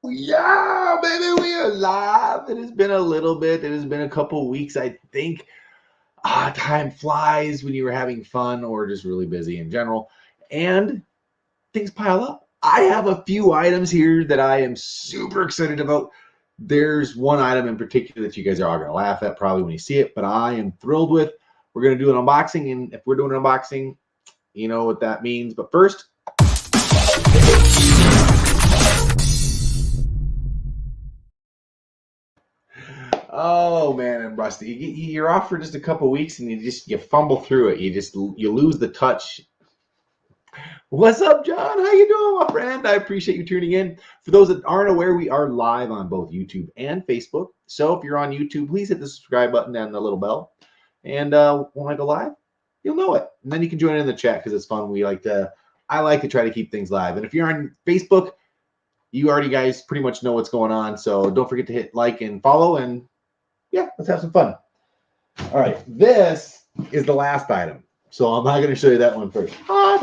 Yeah, baby, we are live. It has been a little bit. It has been a couple weeks, I think. Time flies when you were having fun or just really busy in general, and things pile up. I have a few items here that I am super excited about. There's one item in particular that you guys are all going to laugh at probably when you see it, but I am thrilled with. We're going to do an unboxing, and if we're doing an unboxing, you know what that means. But first, oh man, I'm rusty. You're off for just a couple weeks, and you fumble through it. You lose the touch. What's up, John? How you doing, my friend? I appreciate you tuning in. For those that aren't aware, we are live on both YouTube and Facebook. So if you're on YouTube, please hit the subscribe button and the little bell. And when I go live, you'll know it. And then you can join in the chat because it's fun. I like to try to keep things live. And if you're on Facebook, you already guys pretty much know what's going on. So don't forget to hit like and follow. And yeah, let's have some fun. All right, this is the last item. So I'm not going to show you that one first.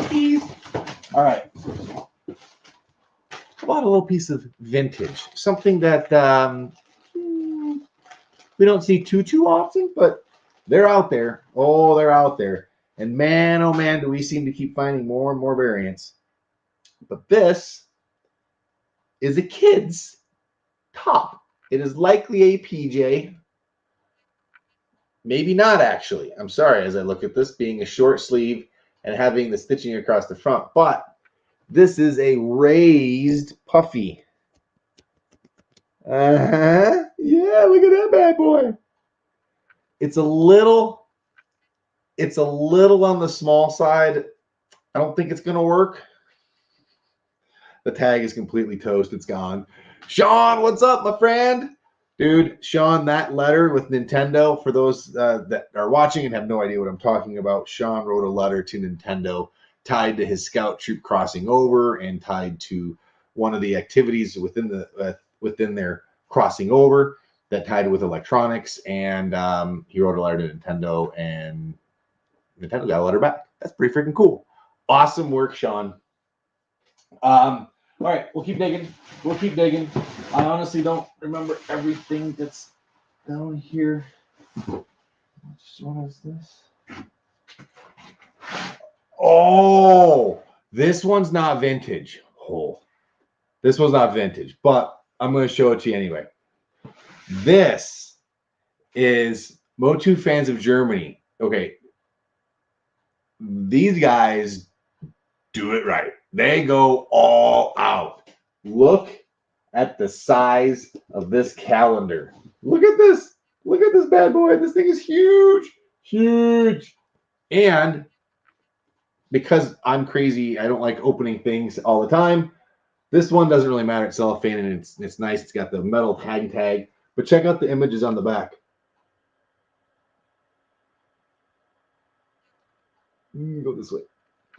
Geez. All right. I bought a little piece of vintage, something that we don't see too often, but they're out there. Oh, they're out there. And man, oh man, do we seem to keep finding more and more variants. But this is a kid's top. It is likely a PJ. Maybe not, actually. I'm sorry as I look at this being a short sleeve and having the stitching across the front. But this is a raised puffy. Yeah, look at that bad boy. It's a little on the small side. I don't think it's going to work. The tag is completely toast. It's gone. Sean, what's up, my friend? Dude, Sean, that letter with Nintendo, for those that are watching and have no idea what I'm talking about, Sean wrote a letter to Nintendo tied to his scout troop crossing over and tied to one of the activities within their crossing over that tied with electronics. And he wrote a letter to Nintendo, and Nintendo got a letter back. That's pretty freaking cool. Awesome work, Sean. All right, we'll keep digging. I honestly don't remember everything that's down here. What is this? Oh, this one's not vintage. Oh, this was not vintage, but I'm going to show it to you anyway. This is Motu Fans of Germany. Okay, these guys do it right. They go all out. Look at the size of this calendar. Look at this. Look at this bad boy. This thing is huge. Huge. And because I'm crazy, I don't like opening things all the time. This one doesn't really matter. It's cellophane and it's nice. It's got the metal tag. But check out the images on the back. Go this way.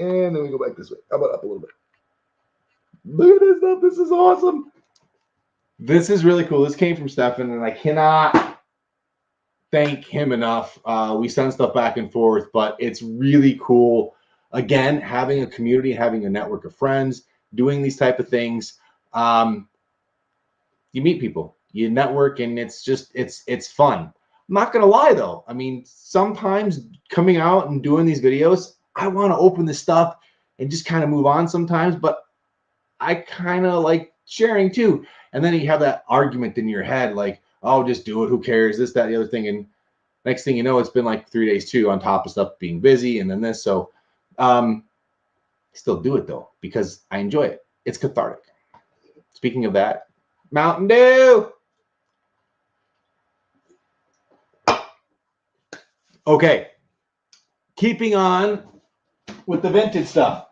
And then we go back this way. How about up a little bit? Look at this stuff. This is awesome. This is really cool. This came from Stefan, and I cannot thank him enough. We send stuff back and forth, but it's really cool. Again, having a community, having a network of friends, doing these type of things. You meet people, you network, and it's fun. I'm not gonna lie though. I mean, sometimes coming out and doing these videos, I want to open this stuff and just kind of move on sometimes, but I kind of like sharing too. And then you have that argument in your head, like, oh, just do it. Who cares? This, that, the other thing. And next thing you know, it's been like 3 days too, on top of stuff being busy and then this. So still do it though, because I enjoy it. It's cathartic. Speaking of that, Mountain Dew. Okay. Keeping on with the vintage stuff.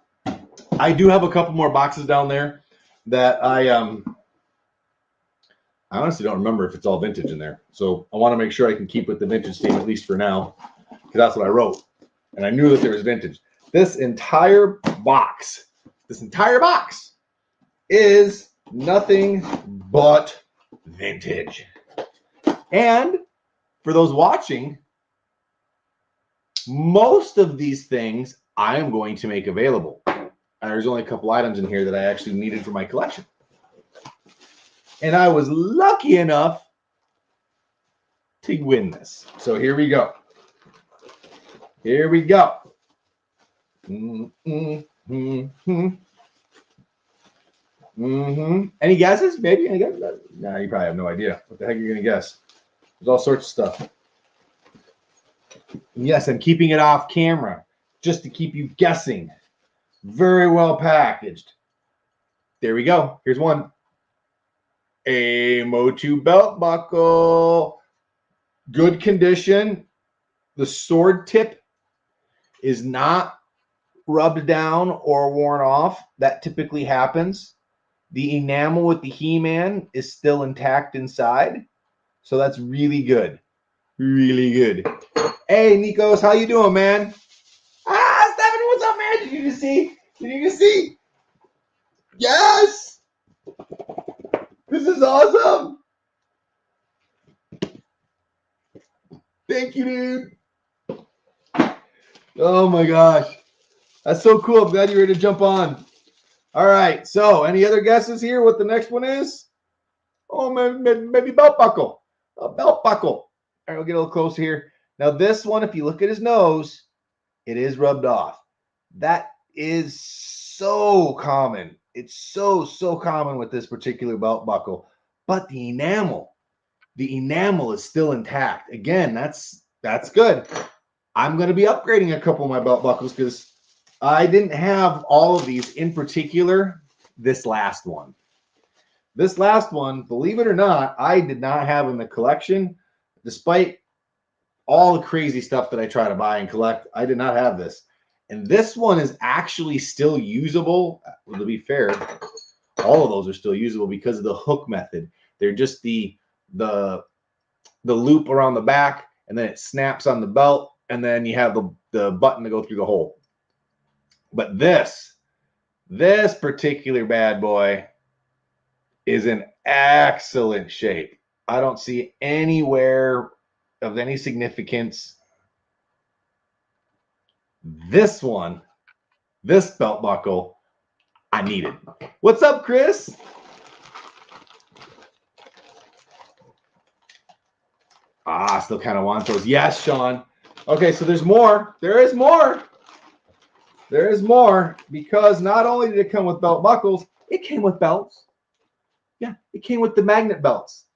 I do have a couple more boxes down there that I honestly don't remember if it's all vintage in there. So I want to make sure I can keep with the vintage theme, at least for now, because that's what I wrote. And I knew that there was vintage. This entire box is nothing but vintage. And for those watching, most of these things I am going to make available. And there's only a couple items in here that I actually needed for my collection. And I was lucky enough to win this. So here we go. Here we go. Any guesses? Maybe any guesses? Nah, you probably have no idea. What the heck are you gonna guess? There's all sorts of stuff. Yes, I'm keeping it off camera just to keep you guessing. Very well packaged. There we go. Here's one. A Motu belt buckle. Good condition. The sword tip is not rubbed down or worn off. That typically happens. The enamel with the He-Man is still intact inside. So that's really good. Really good. Hey, Nikos, how you doing, man? Ah, Stephanie, what's up, man? Did you just see? Did you just see? Yes! This is awesome! Thank you, dude. Oh my gosh. That's so cool. I'm glad you're ready to jump on. All right. So, any other guesses here what the next one is? Oh, maybe belt buckle. A belt buckle. All right, we'll get a little closer here. Now, this one, if you look at his nose, it is rubbed off. That is so common. It's so common with this particular belt buckle. But the enamel is still intact. Again, that's good. I'm going to be upgrading a couple of my belt buckles because I didn't have all of these, in particular this last one. This last one, believe it or not, I did not have in the collection. Despite all the crazy stuff that I try to buy and collect, I did not have this. And this one is actually still usable. Well, to be fair, all of those are still usable because of the hook method. They're just the loop around the back, and then it snaps on the belt, and then you have the button to go through the hole. But this particular bad boy is in excellent shape. I don't see anywhere of any significance. This one, this belt buckle, I needed. What's up, Chris? Ah, still kind of want those. Yes, Sean. Okay, so there's more. There is more. There is more because not only did it come with belt buckles, it came with belts. Yeah, it came with the magnet belts.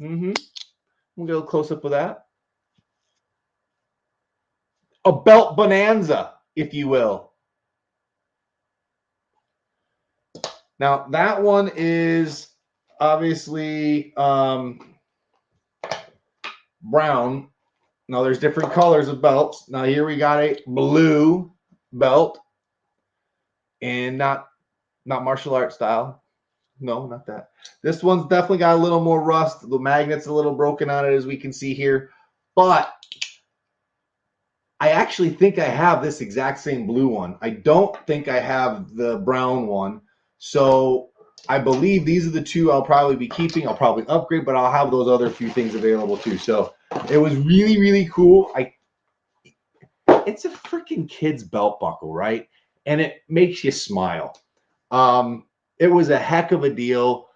We'll get a little close up with that. A belt bonanza, if you will. Now, that one is obviously brown. Now, there's different colors of belts. Now, here we got a blue belt, and not martial arts style. No, not that. This one's definitely got a little more rust. The magnet's a little broken on it, as we can see here. But I actually think I have this exact same blue one. I don't think I have the brown one. So I believe these are the two I'll probably be keeping. I'll probably upgrade, but I'll have those other few things available too. So it was really, really cool. It's a freaking kid's belt buckle, right? And it makes you smile. It was a heck of a deal.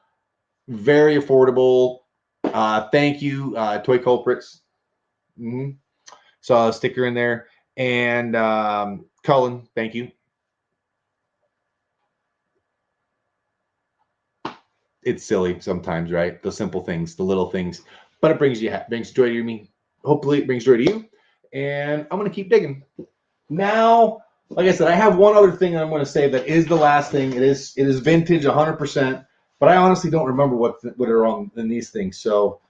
Very affordable. Thank you, Toy Culprits. Saw a sticker in there. And Cullen, thank you. It's silly sometimes, right? The simple things, the little things. But it brings joy to me. Hopefully it brings joy to you. And I'm going to keep digging. Now, like I said, I have one other thing I'm going to say that is the last thing. It is vintage 100%. But I honestly don't remember what are on in these things. So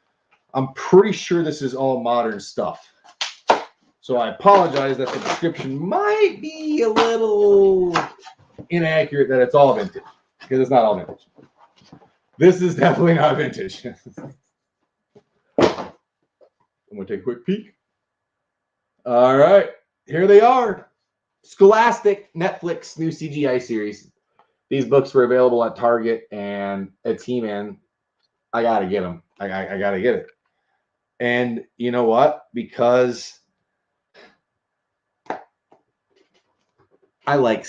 I'm pretty sure this is all modern stuff. So I apologize that the description might be a little inaccurate that it's all vintage. Because it's not all vintage. This is definitely not vintage. I'm going to take a quick peek. All right. Here they are. Scholastic Netflix new CGI series. These books were available at Target and at He-Man. I got to get them. I got to get it. And you know what? Because I like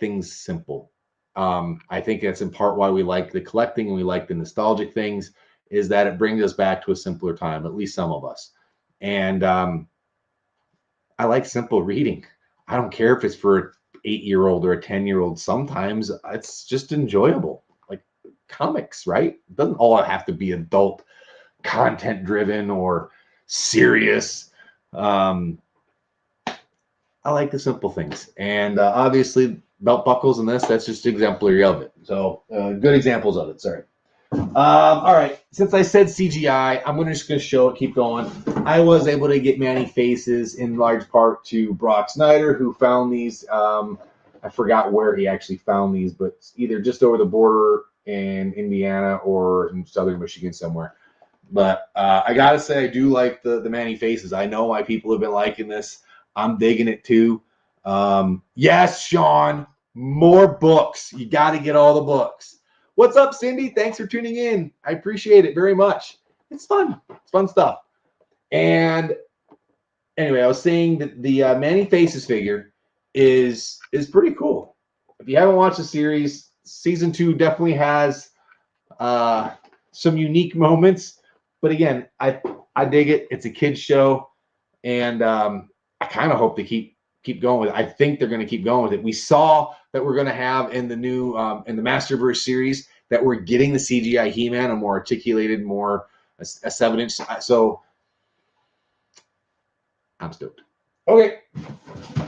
things simple. I think that's in part why we like the collecting and we like the nostalgic things, is that it brings us back to a simpler time, at least some of us. And I like simple reading. I don't care if it's for an 8-year-old or a 10-year-old. Sometimes it's just enjoyable. Like comics, right? It doesn't all have to be adult content driven or serious. I like the simple things. And obviously belt buckles and that's just exemplary of it. So good examples of it. Sorry. All right. Since I said CGI, I'm just going to show it. Keep going. I was able to get Manny Faces in large part to Brock Snyder, who found these. I forgot where he actually found these, but either just over the border in Indiana or in southern Michigan somewhere. But I got to say, I do like the Manny Faces. I know why people have been liking this. I'm digging it too. Yes, Sean, more books. You got to get all the books. What's up, Cindy? Thanks for tuning in. I appreciate it very much. It's fun. It's fun stuff. And anyway, I was saying that the Manny Faces figure is pretty cool. If you haven't watched the series, season 2 definitely has some unique moments. But again, I dig it. It's a kids show, and I kind of hope they keep going with it. I think they're going to keep going with it. We saw that we're going to have in the new in the Masterverse series that we're getting the CGI He-Man, a more articulated, more a 7-inch. So I'm stoked. Okay,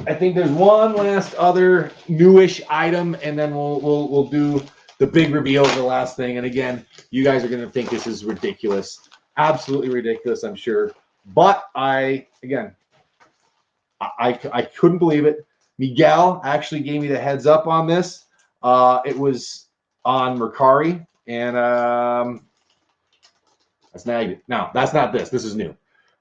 I think there's one last other newish item, and then we'll do the big reveal of the last thing. And again, you guys are going to think this is ridiculous, absolutely ridiculous, I'm sure. But I couldn't believe it. Miguel actually gave me the heads up on this. It was on Mercari, and I snagged it. No, that's not this. This is new.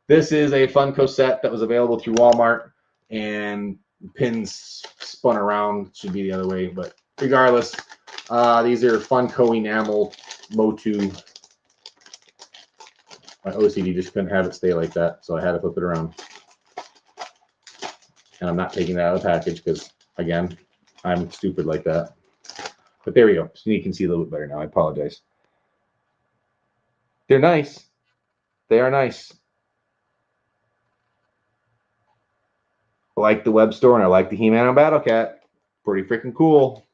This is a Funko set that was available through Walmart, and pins spun around. Should be the other way, but regardless, these are Funko enamel Motu. My OCD just couldn't have it stay like that, so I had to flip it around. And I'm not taking that out of the package because, again, I'm stupid like that. But there we go. So you can see a little bit better now. I apologize. They're nice. They are nice. I like the web store, and I like the He-Man and Battle Cat. Pretty freaking cool.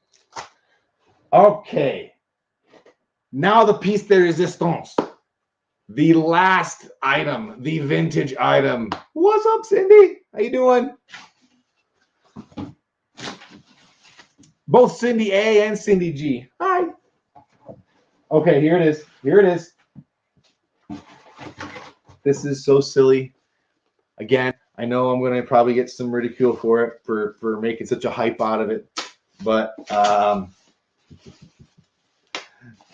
Okay. Now the piece de resistance. The last item, the vintage item. What's up, Cindy? How you doing? Both Cindy A and Cindy G. Hi. Okay, here it is. Here it is. This is so silly. Again, I know I'm going to probably get some ridicule for it, for making such a hype out of it. But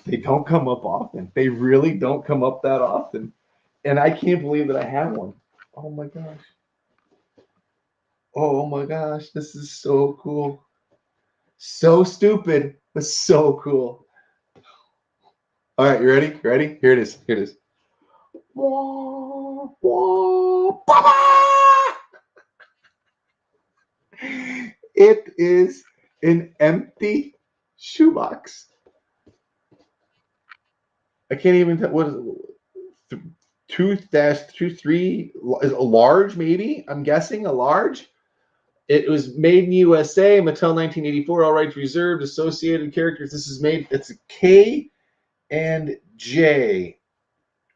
they don't come up often. They really don't come up that often. And I can't believe that I have one. Oh my gosh. Oh my gosh. This is so cool. So stupid, but so cool. All right, you ready? You ready? Here it is. Here it is. It is an empty shoebox. I can't even tell what is it. 2-23 is a large, maybe. I'm guessing a large. It was made in USA, Mattel 1984, all rights reserved, associated characters. This is made, it's a K and J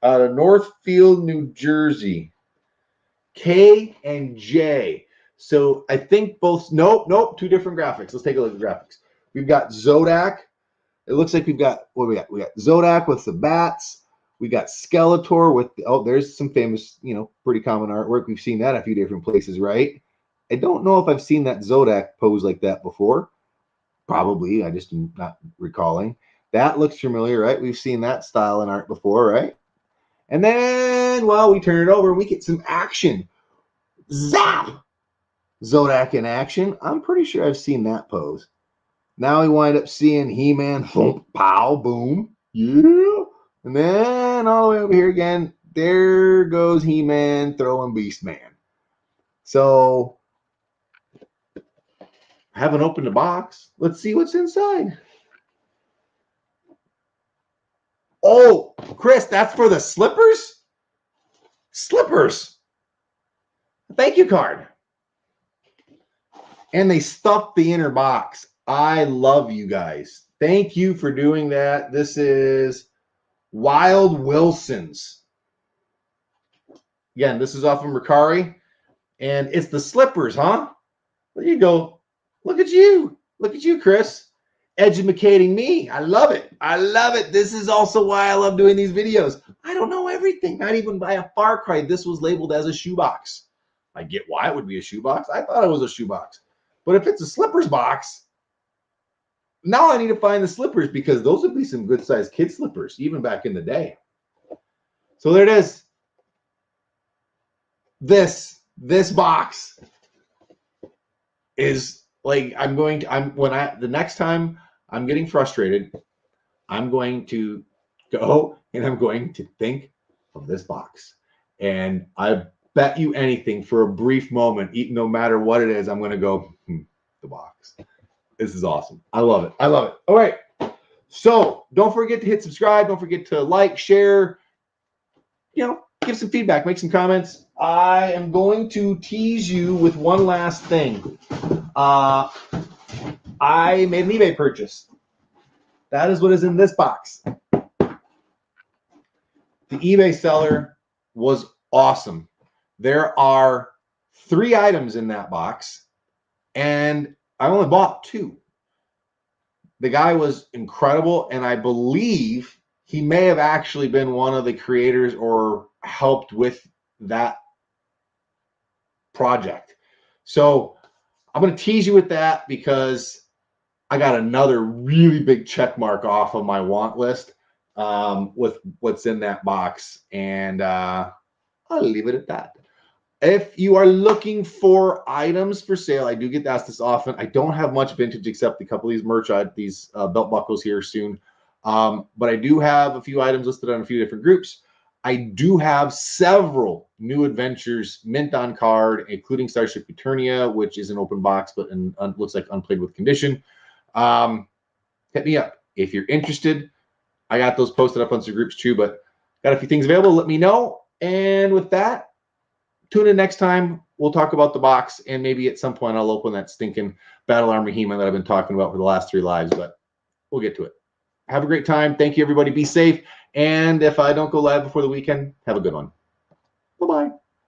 out of Northfield, New Jersey. K and J. So I think both, nope, two different graphics. Let's take a look at the graphics. We've got Zodak. It looks like we've got, what we got? We got Zodak with the bats. We got Skeletor with, there's some famous, pretty common artwork. We've seen that a few different places, right? I don't know if I've seen that Zodak pose like that before. Probably. I just am not recalling. That looks familiar, right? We've seen that style in art before, right? And then, well, we turn it over and we get some action. Zap! Zodak in action. I'm pretty sure I've seen that pose. Now we wind up seeing He-Man, thump, pow, boom. Yeah. And then all the way over here again, there goes He-Man throwing Beast-Man. So, I haven't opened the box. Let's see what's inside. Oh, Chris, that's for the slippers? Slippers. Thank you card. And they stuffed the inner box. I love you guys. Thank you for doing that. This is Wild Wilson's. Again, this is off of Mercari. And it's the slippers, huh? There you go. Look at you. Look at you, Chris. Educating me. I love it. I love it. This is also why I love doing these videos. I don't know everything. Not even by a far cry. This was labeled as a shoebox. I get why it would be a shoebox. I thought it was a shoebox. But if it's a slippers box, now I need to find the slippers because those would be some good sized kid slippers, even back in the day. So there it is. This box is like the next time I'm getting frustrated, I'm going to go and I'm going to think of this box. And I bet you anything for a brief moment, no matter what it is, I'm going to go, the box. This is awesome. I love it. I love it. All right. So don't forget to hit subscribe. Don't forget to like, share, give some feedback, make some comments. I am going to tease you with one last thing. I made an eBay purchase. That is what is in this box. The eBay seller was awesome. There are 3 items in that box, and I only bought 2. The guy was incredible, and I believe he may have actually been one of the creators or helped with that project. So I'm going to tease you with that because I got another really big check mark off of my want list with what's in that box. And I'll leave it at that. If you are looking for items for sale, I do get asked this often. I don't have much vintage except a couple of these belt buckles here soon. But I do have a few items listed on a few different groups. I do have several new adventures mint on card, including Starship Eternia, which is an open box, but looks like unplayed with condition. Hit me up if you're interested. I got those posted up on some groups too, but got a few things available. Let me know. And with that, tune in next time. We'll talk about the box, and maybe at some point I'll open that stinking Battle Armor He-Man that I've been talking about for the last 3 lives, but we'll get to it. Have a great time. Thank you, everybody. Be safe. And if I don't go live before the weekend, have a good one. Bye-bye.